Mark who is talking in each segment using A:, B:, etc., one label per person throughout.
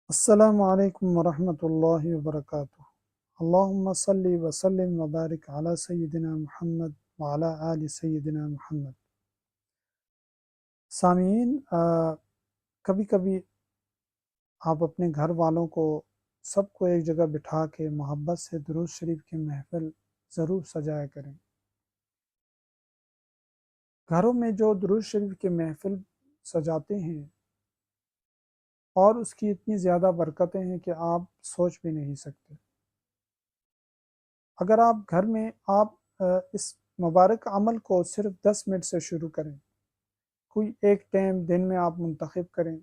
A: السلام علیکم ورحمۃ اللہ وبرکاتہ۔ اللہم صلی وسلم وبارک علی سیدنا محمد وعلی آل سیدنا محمد۔ سامعین، کبھی کبھی آپ اپنے گھر والوں کو سب کو ایک جگہ بٹھا کے محبت سے درود شریف کی محفل ضرور سجایا کریں۔ گھروں میں جو درود شریف کی محفل سجاتے ہیں اور اس کی اتنی زیادہ برکتیں ہیں کہ آپ سوچ بھی نہیں سکتے۔ اگر آپ گھر میں اس مبارک عمل کو صرف 10 منٹ سے شروع کریں، کوئی ایک ٹائم دن میں آپ منتخب کریں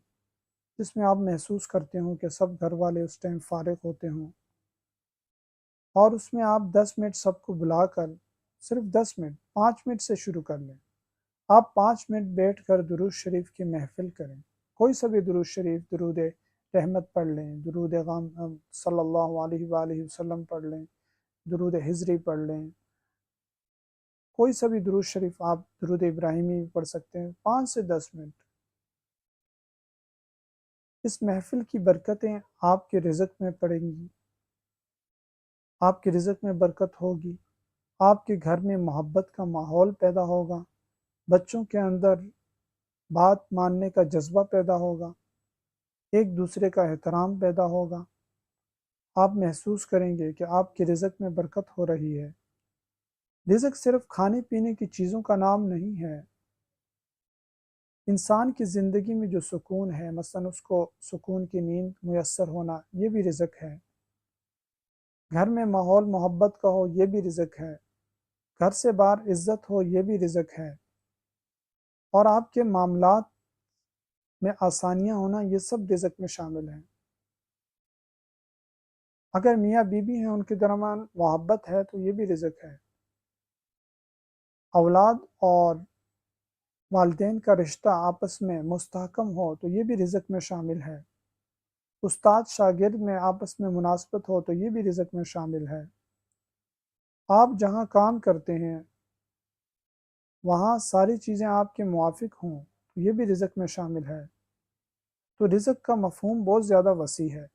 A: جس میں آپ محسوس کرتے ہوں کہ سب گھر والے اس ٹائم فارغ ہوتے ہوں، اور اس میں آپ 10 منٹ سب کو بلا کر صرف 10 منٹ 5 منٹ سے شروع کر لیں۔ آپ 5 منٹ بیٹھ کر درود شریف کی محفل کریں، کوئی سا بھی درود شریف، درود رحمت پڑھ لیں، درود غم صلی اللہ علیہ وآلہ وسلم پڑھ لیں، درود ہجری پڑھ لیں، کوئی سا بھی درود شریف، آپ درود ابراہیمی بھی پڑھ سکتے ہیں۔ 5 سے 10 منٹ اس محفل کی برکتیں آپ کے رزق میں پڑیں گی، آپ کے رزق میں برکت ہوگی، آپ کے گھر میں محبت کا ماحول پیدا ہوگا، بچوں کے اندر بات ماننے کا جذبہ پیدا ہوگا، ایک دوسرے کا احترام پیدا ہوگا۔ آپ محسوس کریں گے کہ آپ کے رزق میں برکت ہو رہی ہے۔ رزق صرف کھانے پینے کی چیزوں کا نام نہیں ہے۔ انسان کی زندگی میں جو سکون ہے، مثلا اس کو سکون کی نیند میسر ہونا، یہ بھی رزق ہے۔ گھر میں ماحول محبت کا ہو، یہ بھی رزق ہے۔ گھر سے باہر عزت ہو، یہ بھی رزق ہے۔ اور آپ کے معاملات میں آسانیاں ہونا، یہ سب رزق میں شامل ہیں۔ اگر میاں بیوی ہیں، ان کے درمیان محبت ہے تو یہ بھی رزق ہے۔ اولاد اور والدین کا رشتہ آپس میں مستحکم ہو تو یہ بھی رزق میں شامل ہے۔ استاد شاگرد میں آپس میں مناسبت ہو تو یہ بھی رزق میں شامل ہے۔ آپ جہاں کام کرتے ہیں وہاں ساری چیزیں آپ کے موافق ہوں تو یہ بھی رزق میں شامل ہے۔ تو رزق کا مفہوم بہت زیادہ وسیع ہے۔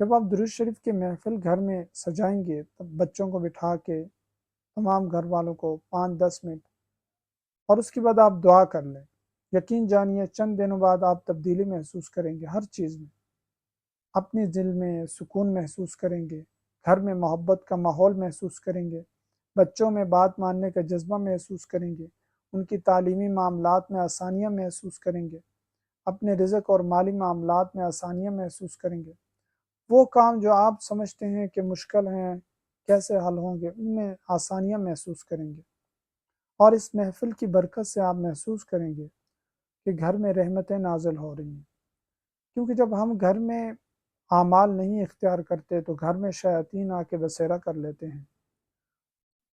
A: جب آپ درود شریف کے محفل گھر میں سجائیں گے تب بچوں کو بٹھا کے تمام گھر والوں کو 5-10 منٹ، اور اس کے بعد آپ دعا کر لیں، یقین جانیے چند دنوں بعد آپ تبدیلی محسوس کریں گے، ہر چیز میں اپنے دل میں سکون محسوس کریں گے، گھر میں محبت کا ماحول محسوس کریں گے، بچوں میں بات ماننے کا جذبہ محسوس کریں گے، ان کی تعلیمی معاملات میں آسانیاں محسوس کریں گے، اپنے رزق اور مالی معاملات میں آسانیاں محسوس کریں گے۔ وہ کام جو آپ سمجھتے ہیں کہ مشکل ہیں، کیسے حل ہوں گے، ان میں آسانیاں محسوس کریں گے۔ اور اس محفل کی برکت سے آپ محسوس کریں گے کہ گھر میں رحمتیں نازل ہو رہی ہیں، کیونکہ جب ہم گھر میں اعمال نہیں اختیار کرتے تو گھر میں شیاطین آ کے بسیرا کر لیتے ہیں۔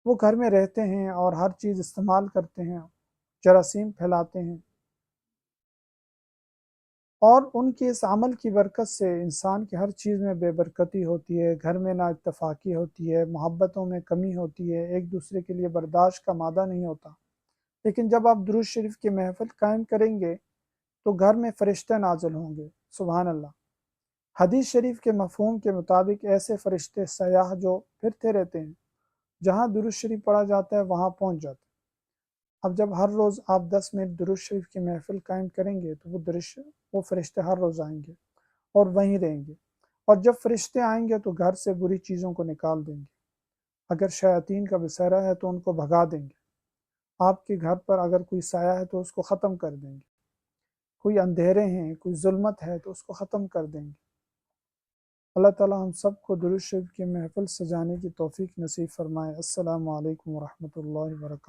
A: وہ گھر میں رہتے ہیں اور ہر چیز استعمال کرتے ہیں، جراثیم پھیلاتے ہیں، اور ان کے اس عمل کی برکت سے انسان کی ہر چیز میں بے برکتی ہوتی ہے، گھر میں نا اتفاقی ہوتی ہے، محبتوں میں کمی ہوتی ہے، ایک دوسرے کے لیے برداشت کا مادہ نہیں ہوتا۔ لیکن جب آپ درود شریف کی محفل قائم کریں گے تو گھر میں فرشتے نازل ہوں گے، سبحان اللہ۔ حدیث شریف کے مفہوم کے مطابق ایسے فرشتے سیاح جو پھرتے رہتے ہیں، جہاں درود شریف پڑھا جاتا ہے وہاں پہنچ جاتے ہیں۔ اب جب ہر روز آپ 10 منٹ درود شریف کی محفل قائم کریں گے تو وہ فرشتے ہر روز آئیں گے اور وہیں رہیں گے، اور جب فرشتے آئیں گے تو گھر سے بری چیزوں کو نکال دیں گے۔ اگر شیاطین کا بسیرا ہے تو ان کو بھگا دیں گے۔ آپ کے گھر پر اگر کوئی سایہ ہے تو اس کو ختم کر دیں گے، کوئی اندھیرے ہیں، کوئی ظلمت ہے تو اس کو ختم کر دیں گے۔ اللہ تعالیٰ ہم سب کو درود شریف کی محفل سجانے کی توفیق نصیب فرمائے۔ السلام علیکم ورحمۃ اللہ وبرکاتہ۔